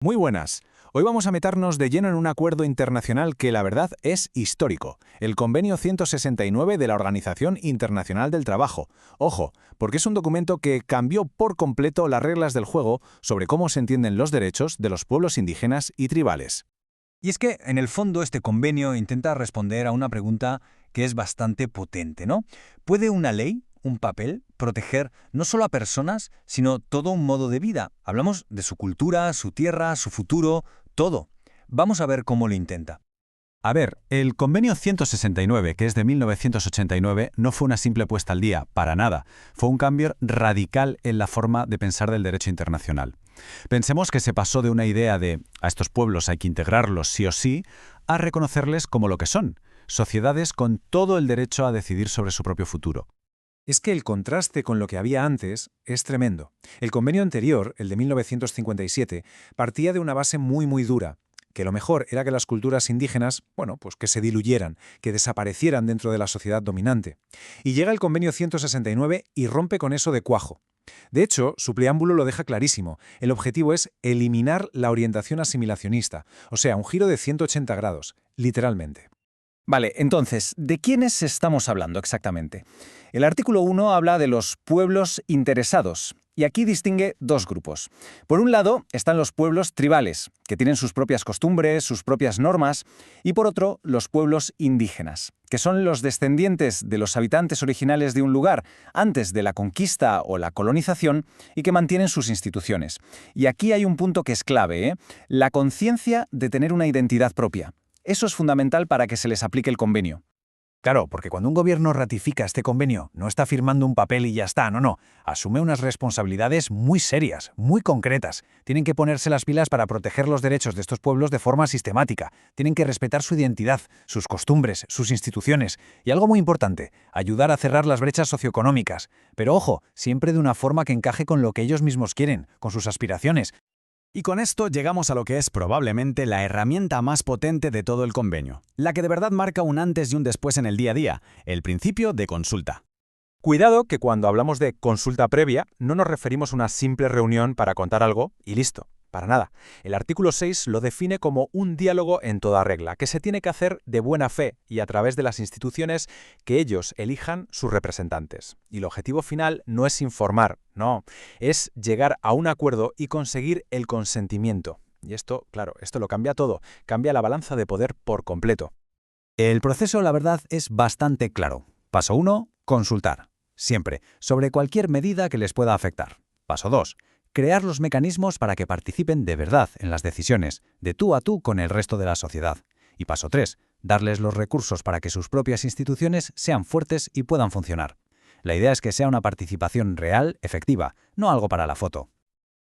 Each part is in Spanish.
Muy buenas. Hoy vamos a meternos de lleno en un acuerdo internacional que la verdad es histórico, el Convenio 169 de la Organización Internacional del Trabajo. Ojo, porque es un documento que cambió por completo las reglas del juego sobre cómo se entienden los derechos de los pueblos indígenas y tribales. Y es que, en el fondo, este convenio intenta responder a una pregunta que es bastante potente, ¿no? ¿Puede una ley, un papel, proteger no solo a personas, sino todo un modo de vida? Hablamos de su cultura, su tierra, su futuro, todo. Vamos a ver cómo lo intenta. A ver, el Convenio 169, que es de 1989, no fue una simple puesta al día, para nada. Fue un cambio radical en la forma de pensar del derecho internacional. Pensemos que se pasó de una idea de a estos pueblos hay que integrarlos sí o sí, a reconocerles como lo que son, sociedades con todo el derecho a decidir sobre su propio futuro. Es que el contraste con lo que había antes es tremendo. El convenio anterior, el de 1957, partía de una base muy dura, que lo mejor era que las culturas indígenas, pues que se diluyeran, que desaparecieran dentro de la sociedad dominante. Y llega el convenio 169 y rompe con eso de cuajo. De hecho, su preámbulo lo deja clarísimo. El objetivo es eliminar la orientación asimilacionista, o sea, un giro de 180 grados, literalmente. Vale, entonces, ¿de quiénes estamos hablando exactamente? El artículo 1 habla de los pueblos interesados, y aquí distingue dos grupos. Por un lado están los pueblos tribales, que tienen sus propias costumbres, sus propias normas, y por otro, los pueblos indígenas, que son los descendientes de los habitantes originales de un lugar antes de la conquista o la colonización y que mantienen sus instituciones. Y aquí hay un punto que es clave, la conciencia de tener una identidad propia. Eso es fundamental para que se les aplique el convenio. Claro, porque cuando un gobierno ratifica este convenio, no está firmando un papel y ya está, no. Asume unas responsabilidades muy serias, muy concretas. Tienen que ponerse las pilas para proteger los derechos de estos pueblos de forma sistemática. Tienen que respetar su identidad, sus costumbres, sus instituciones. Y algo muy importante, ayudar a cerrar las brechas socioeconómicas. Pero ojo, siempre de una forma que encaje con lo que ellos mismos quieren, con sus aspiraciones. Y con esto llegamos a lo que es probablemente la herramienta más potente de todo el convenio, la que de verdad marca un antes y un después en el día a día, el principio de consulta. Cuidado que cuando hablamos de consulta previa no nos referimos a una simple reunión para contar algo y listo. Para nada. El artículo 6 lo define como un diálogo en toda regla, que se tiene que hacer de buena fe y a través de las instituciones que ellos elijan sus representantes. Y el objetivo final no es informar, no, es llegar a un acuerdo y conseguir el consentimiento. Y esto, claro, esto lo cambia todo, cambia la balanza de poder por completo. El proceso, la verdad, es bastante claro. Paso 1, consultar. Siempre, sobre cualquier medida que les pueda afectar. Paso 2, crear los mecanismos para que participen de verdad en las decisiones, de tú a tú con el resto de la sociedad. Y paso 3, darles los recursos para que sus propias instituciones sean fuertes y puedan funcionar. La idea es que sea una participación real, efectiva, no algo para la foto.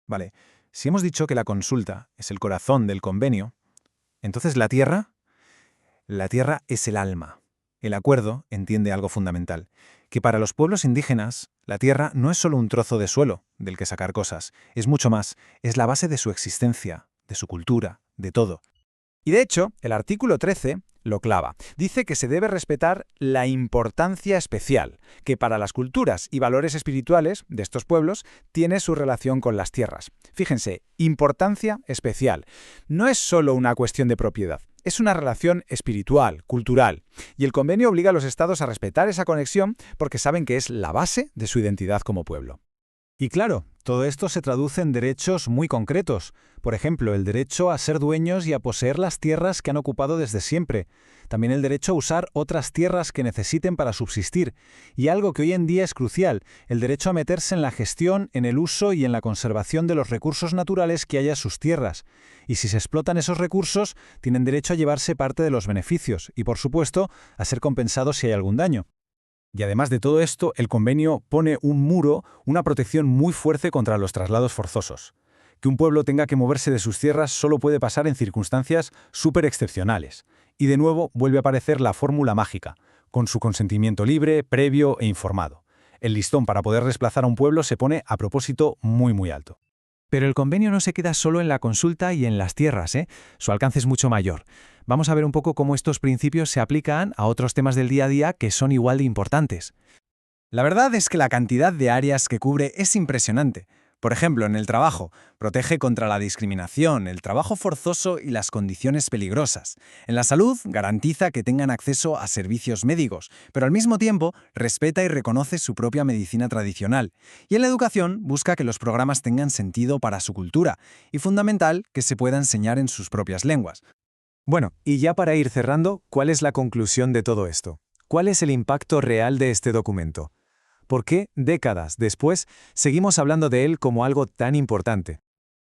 Vale, si hemos dicho que la consulta es el corazón del convenio, entonces la tierra es el alma. El acuerdo entiende algo fundamental, que para los pueblos indígenas, la tierra no es solo un trozo de suelo del que sacar cosas, es mucho más, es la base de su existencia, de su cultura, de todo. Y de hecho, el artículo 13 lo clava. Dice que se debe respetar la importancia especial, que para las culturas y valores espirituales de estos pueblos tiene su relación con las tierras. Fíjense, importancia especial. No es solo una cuestión de propiedad. Es una relación espiritual, cultural, y el convenio obliga a los estados a respetar esa conexión porque saben que es la base de su identidad como pueblo. Y claro, todo esto se traduce en derechos muy concretos. Por ejemplo, el derecho a ser dueños y a poseer las tierras que han ocupado desde siempre. También el derecho a usar otras tierras que necesiten para subsistir. Y algo que hoy en día es crucial, el derecho a meterse en la gestión, en el uso y en la conservación de los recursos naturales que haya en sus tierras. Y si se explotan esos recursos, tienen derecho a llevarse parte de los beneficios y, por supuesto, a ser compensados si hay algún daño. Y además de todo esto, el convenio pone un muro, una protección muy fuerte contra los traslados forzosos. Que un pueblo tenga que moverse de sus tierras solo puede pasar en circunstancias súper excepcionales. Y de nuevo vuelve a aparecer la fórmula mágica, con su consentimiento libre, previo e informado. El listón para poder desplazar a un pueblo se pone a propósito muy alto. Pero el convenio no se queda solo en la consulta y en las tierras, Su alcance es mucho mayor. Vamos a ver un poco cómo estos principios se aplican a otros temas del día a día que son igual de importantes. La verdad es que la cantidad de áreas que cubre es impresionante. Por ejemplo, en el trabajo, protege contra la discriminación, el trabajo forzoso y las condiciones peligrosas. En la salud, garantiza que tengan acceso a servicios médicos, pero al mismo tiempo respeta y reconoce su propia medicina tradicional. Y en la educación, busca que los programas tengan sentido para su cultura, y fundamental que se pueda enseñar en sus propias lenguas. Bueno, y ya para ir cerrando, ¿cuál es la conclusión de todo esto? ¿Cuál es el impacto real de este documento? ¿Por qué, décadas después, seguimos hablando de él como algo tan importante?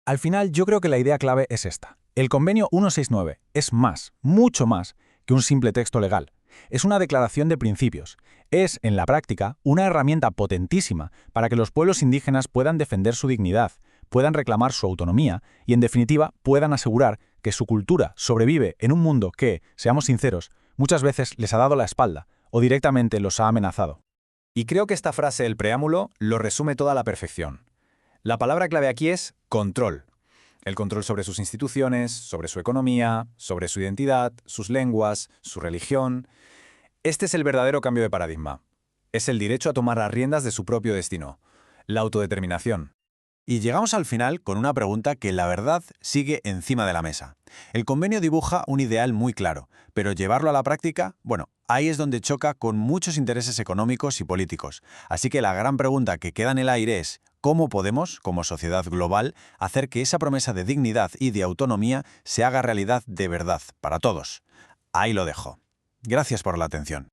Al final, yo creo que la idea clave es esta. El Convenio 169 es más, mucho más, que un simple texto legal. Es una declaración de principios. Es, en la práctica, una herramienta potentísima para que los pueblos indígenas puedan defender su dignidad, puedan reclamar su autonomía y, en definitiva, puedan asegurar que su cultura sobrevive en un mundo que, seamos sinceros, muchas veces les ha dado la espalda o directamente los ha amenazado. Y creo que esta frase del preámbulo lo resume toda a la perfección. La palabra clave aquí es control. El control sobre sus instituciones, sobre su economía, sobre su identidad, sus lenguas, su religión. Este es el verdadero cambio de paradigma. Es el derecho a tomar las riendas de su propio destino, la autodeterminación. Y llegamos al final con una pregunta que la verdad sigue encima de la mesa. El convenio dibuja un ideal muy claro, pero llevarlo a la práctica, bueno, ahí es donde choca con muchos intereses económicos y políticos. Así que la gran pregunta que queda en el aire es, ¿cómo podemos, como sociedad global, hacer que esa promesa de dignidad y de autonomía se haga realidad de verdad para todos? Ahí lo dejo. Gracias por la atención.